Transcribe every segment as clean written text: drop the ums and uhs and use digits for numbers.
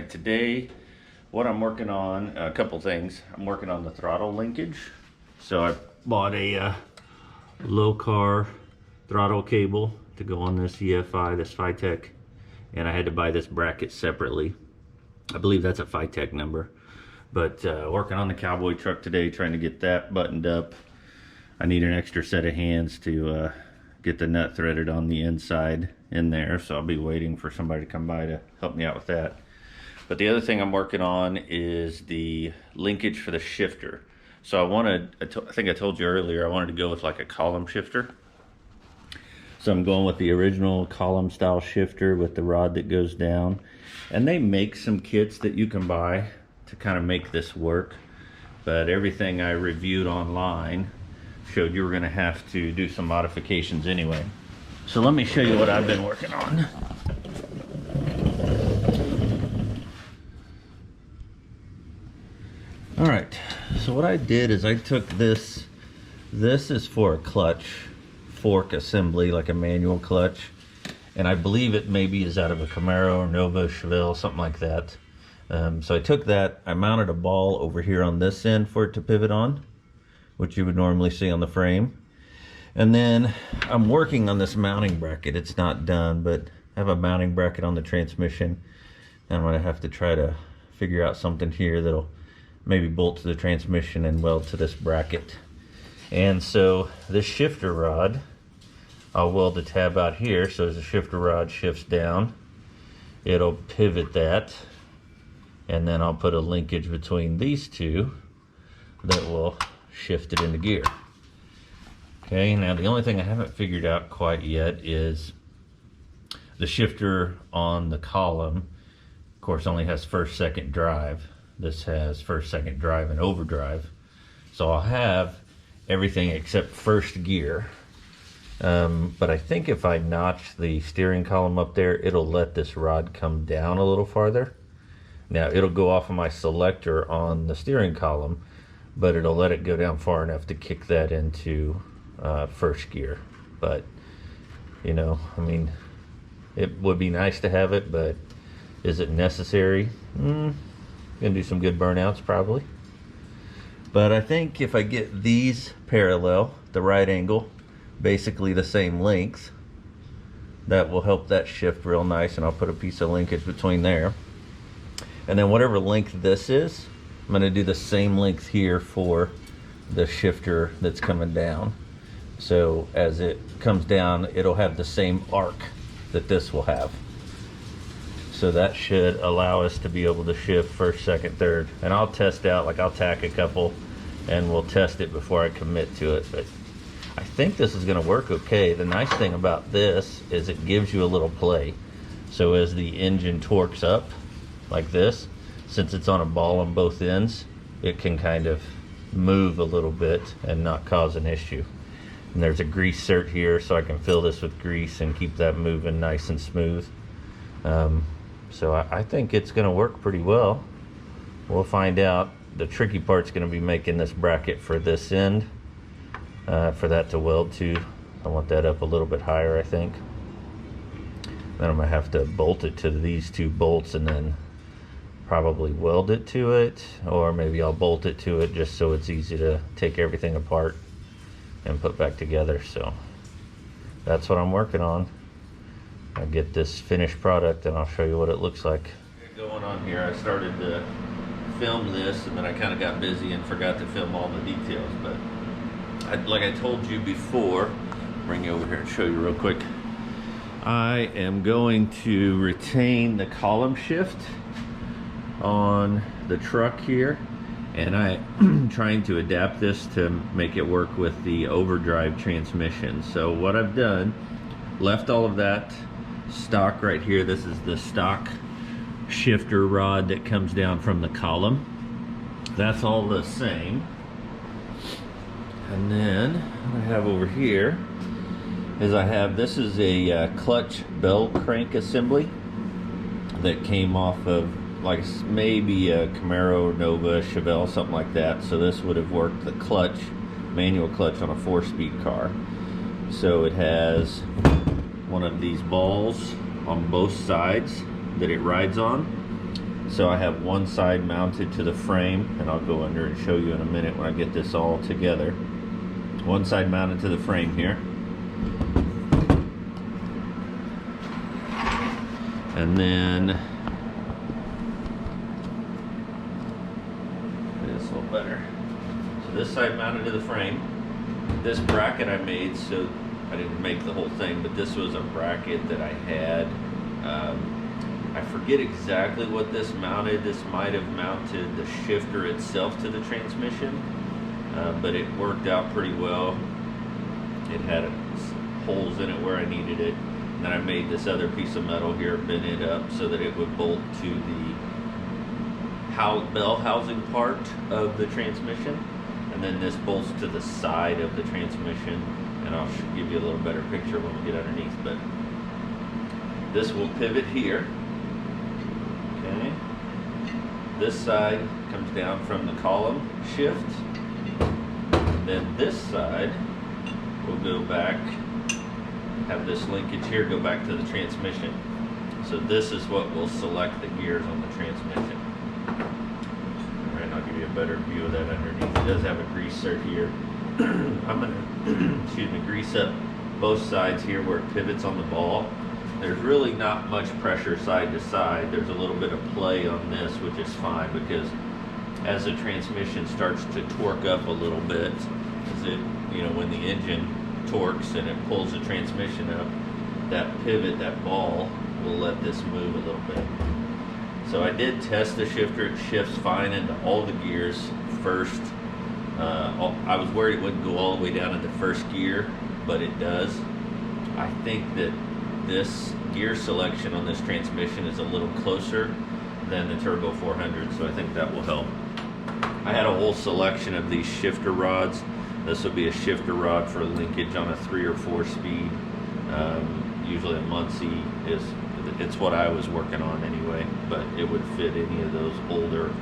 Alright, today what I'm working on, a couple things. I'm working on the throttle linkage. So I bought a low car throttle cable to go on this EFI, this Phytech, and I had to buy this bracket separately. I believe that's a Phytech number. But working on the cowboy truck today, trying to get that buttoned up. I need an extra set of hands to get the nut threaded on the inside in there, so I'll be waiting for somebody to come by to help me out with that. But the other thing I'm working on is the linkage for the shifter. So I think I told you earlier, I wanted to go with like a column shifter. So I'm going with the original column style shifter with the rod that goes down. And they make some kits that you can buy to kind of make this work. But everything I reviewed online showed you were going to have to do some modifications anyway. So let me show you what I've been working on. Alright, so what I did is I took this is for a clutch fork assembly, like a manual clutch, and I believe it maybe is out of a Camaro or Nova Chevelle, something like that. So I took that, I mounted a ball over here on this end for it to pivot on, which you would normally see on the frame. And then I'm working on this mounting bracket. It's not done, but I have a mounting bracket on the transmission, and I'm gonna have to try to figure out something here that'll maybe bolt to the transmission and weld to this bracket. And so this shifter rod, I'll weld the tab out here, so as the shifter rod shifts down, it'll pivot that, and then I'll put a linkage between these two that will shift it into gear. Okay, now the only thing I haven't figured out quite yet is the shifter on the column, of course, only has first, second drive. This has first, second drive and overdrive. So I'll have everything except first gear. But I think if I notch the steering column up there, it'll let this rod come down a little farther. Now it'll go off of my selector on the steering column, but it'll let it go down far enough to kick that into first gear. But you know, I mean, it would be nice to have it, but is it necessary? Gonna do some good burnouts probably. But I think if I get these parallel, the right angle, basically the same length, that will help that shift real nice, and I'll put a piece of linkage between there. And then whatever length this is, I'm gonna do the same length here for the shifter that's coming down. So as it comes down, it'll have the same arc that this will have. So that should allow us to be able to shift first, second, third. And I'll test out, like I'll tack a couple and we'll test it before I commit to it. But I think this is gonna work okay. The nice thing about this is it gives you a little play. So as the engine torques up like this, since it's on a ball on both ends, it can kind of move a little bit and not cause an issue. And there's a grease cert here, so I can fill this with grease and keep that moving nice and smooth. So I think it's gonna work pretty well. We'll find out. The tricky part's gonna be making this bracket for this end, for that to weld to. I want that up a little bit higher, I think. Then I'm gonna have to bolt it to these two bolts and then probably weld it to it, or maybe I'll bolt it to it just so it's easy to take everything apart and put back together. So that's what I'm working on. I'll get this finished product and I'll show you what it looks like. Going on here, I started to film this and then I kind of got busy and forgot to film all the details. But like I told you before, bring you over here and show you real quick. I am going to retain the column shift on the truck here, and I'm trying to adapt this to make it work with the overdrive transmission. So what I've done, left all of that stock right here. This is the stock shifter rod that comes down from the column. That's all the same. And then what I have over here is this is a clutch bell crank assembly that came off of like maybe a Camaro, Nova, Chevelle, something like that. So this would have worked the clutch, manual clutch on a 4-speed car. So it has one of these balls on both sides that it rides on. So I have one side mounted to the frame, and I'll go under and show you in a minute when I get this all together. One side mounted to the frame here. And then, this a little better. So this side mounted to the frame. This bracket I made, so I didn't make the whole thing, but this was a bracket that I had. I forget exactly what this mounted. This might have mounted the shifter itself to the transmission, but it worked out pretty well. It had holes in it where I needed it. And then I made this other piece of metal here, bent it up so that it would bolt to the bell housing part of the transmission. And then this bolts to the side of the transmission. And I'll give you a little better picture when we get underneath. But this will pivot here. Okay. This side comes down from the column shift. And then this side will go back, have this linkage here go back to the transmission. So this is what will select the gears on the transmission. Alright, I'll give you a better view of that underneath. It does have a greaser here. I'm going to excuse me, grease up both sides here where it pivots on the ball. There's really not much pressure side to side. There's a little bit of play on this, which is fine, because as the transmission starts to torque up a little bit, as it, when the engine torques and it pulls the transmission up, that pivot, that ball, will let this move a little bit. So I did test the shifter. It shifts fine into all the gears first. I was worried it wouldn't go all the way down into first gear, but it does. I think that this gear selection on this transmission is a little closer than the Turbo 400, so I think that will help. I had a whole selection of these shifter rods. This will be a shifter rod for linkage on a 3 or 4 speed. Usually a Muncie it's what I was working on anyway, but it would fit any of those older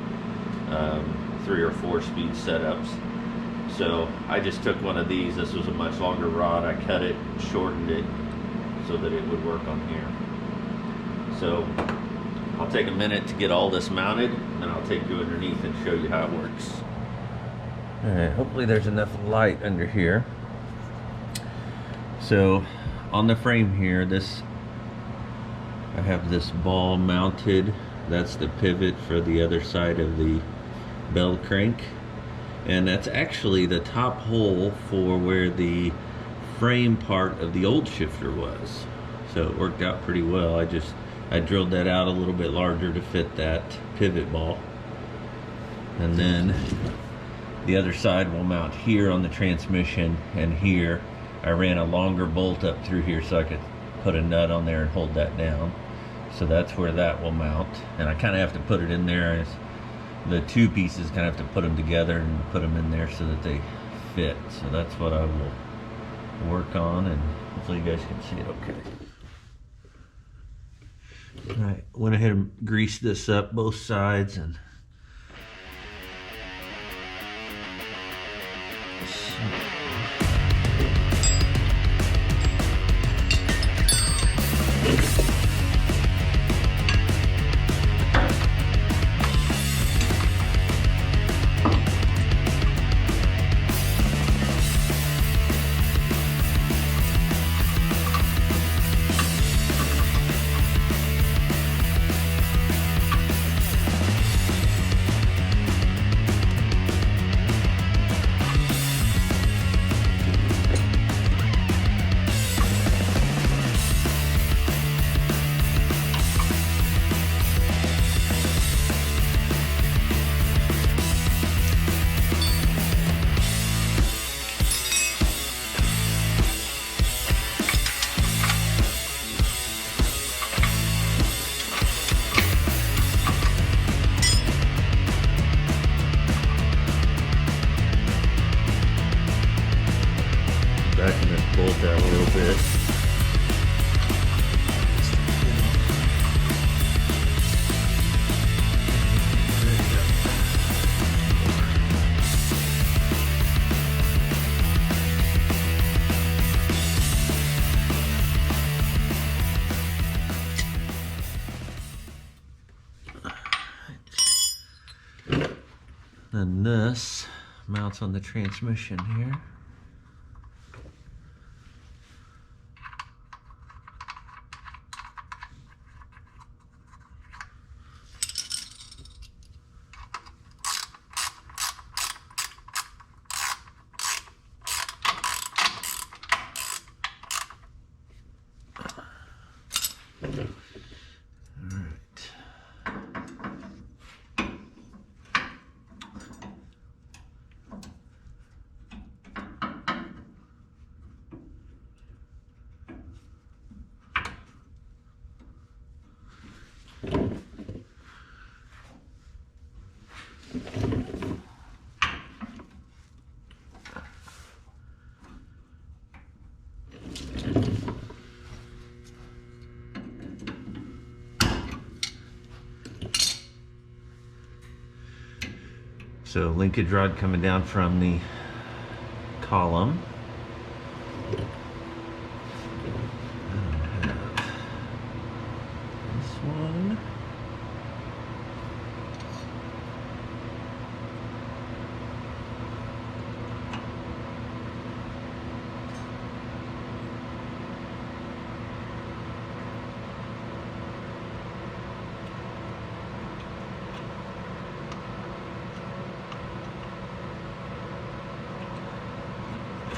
3 or 4 speed setups. So I just took one of these. This was a much longer rod. I cut it, shortened it so that it would work on here. So I'll take a minute to get all this mounted, and then I'll take you underneath and show you how it works. Alright, hopefully there's enough light under here. So on the frame here, I have this ball mounted. That's the pivot for the other side of the bell crank. And that's actually the top hole for where the frame part of the old shifter was. So it worked out pretty well. I drilled that out a little bit larger to fit that pivot ball. And then the other side will mount here on the transmission, and here I ran a longer bolt up through here so I could put a nut on there and hold that down. So that's where that will mount, and I kind of have to put it in there as the two pieces, kind of have to put them together and put them in there so that they fit. So that's what I will work on, and hopefully you guys can see it okay. Alright, went ahead and greased this up both sides, and Then this mounts on the transmission here. So linkage rod coming down from the column. I have this one.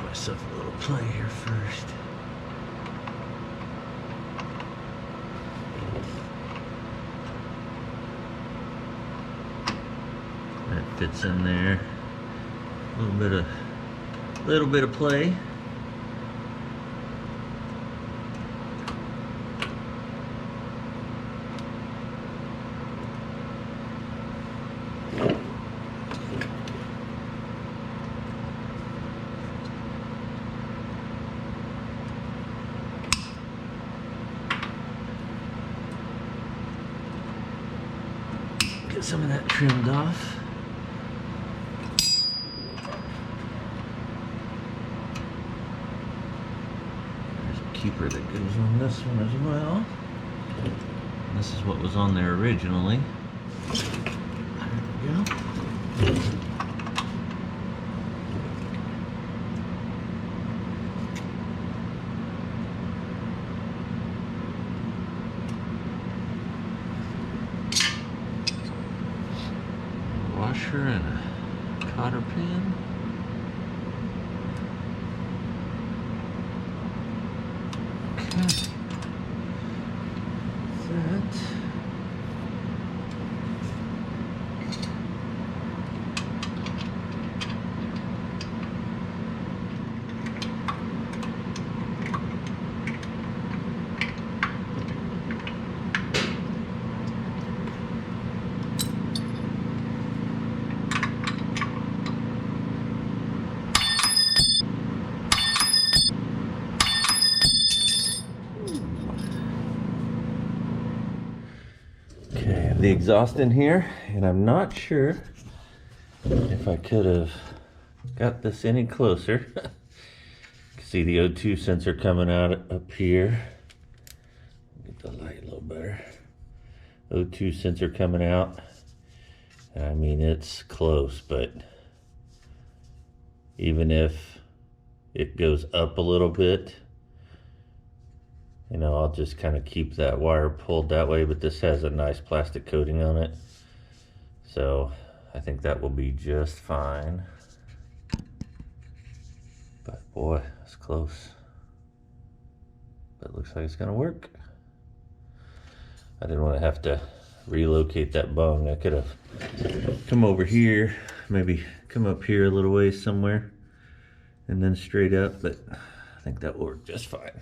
Myself a little play here first. That fits in there. A little bit of play. Get some of that trimmed off. There's a keeper that goes on this one as well. And this is what was on there originally. There we go. Washer and a cotter pin. Okay. That. The exhaust in here, and I'm not sure if I could have got this any closer. You can see the O2 sensor coming out up here. Get the light a little better. O2 sensor coming out. I mean, it's close, but even if it goes up a little bit, you know, I'll just kind of keep that wire pulled that way, but this has a nice plastic coating on it. So I think that will be just fine. But boy, it's close. But it looks like it's gonna work. I didn't want to have to relocate that bung. I could have come over here, maybe come up here a little ways somewhere, and then straight up, but I think that will work just fine.